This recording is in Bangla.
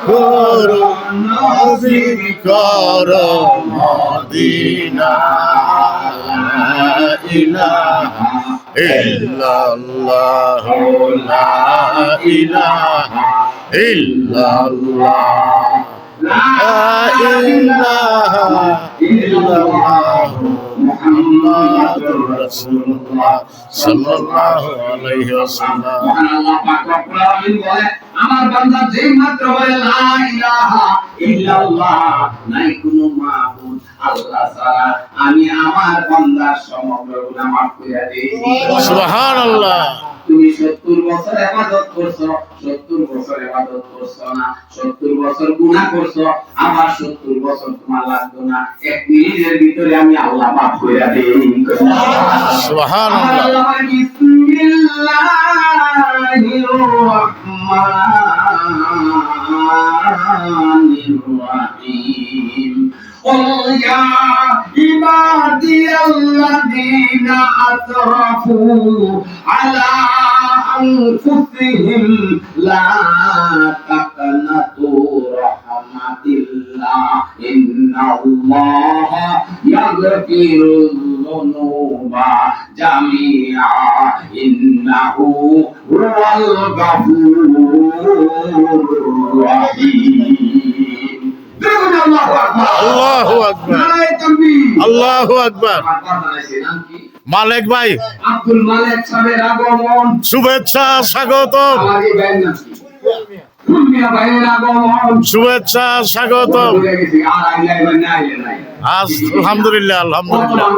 করো নজির করো মদিনা লা ইলাহা ইল্লাল্লাহ লা ইলাহা ইল্লাল্লাহ লা ইলাহা ইল্লাল্লাহ মুহাম্মাদুর রাসূলুল্লাহ সাল্লাল্লাহু আলাইহি ওয়াসাল্লাম। আল্লাহ পাক রব্বুল আলামিন বলে আমার বান্দা যেই মাত্র বলে লা ইলাহা ইল্লাল্লাহ, নাই কোনো মাবুদ আল্লাহ ছাড়া, আমি আমার বান্দার সমগ্র গুনাহ মাফ করে দেই। সুবহানাল্লাহ। তুমি 70 বছর ইবাদত করছো, 70 বছর ইবাদত করছো না, 70 বছর গুনাহ করছো, আবার 70 বছর তোমার লাগবে না, এক মিনিটের ভিতরে আমি আল্লাহ মাফ করে দেই। সুবহানাল্লাহ। আল্লাহ বিসমিল্লাহির রহমানির রহিম। قل يا عبادي الذين أسرفوا على أنفسهم لا تقنطوا رحمة الله إن الله يغفر الذنوب جميعا إنه هو الغفور الرحيم. আল্লাহু আকবার, আল্লাহু আকবার, নারায়ে তাকবীর, আল্লাহু আকবার। মালেক ভাই, আব্দুল মালেক সাহেবের আগমন, শুভেচ্ছা স্বাগতম, আমার এই ভাইয়ের নাম কি? দুনিয়া ভাইয়ের আগমন, শুভেচ্ছা স্বাগতম। ভুলে গেছি, আর আইলাই বা নাই নাই। আলহামদুলিল্লাহ, আলহামদুলিল্লাহ।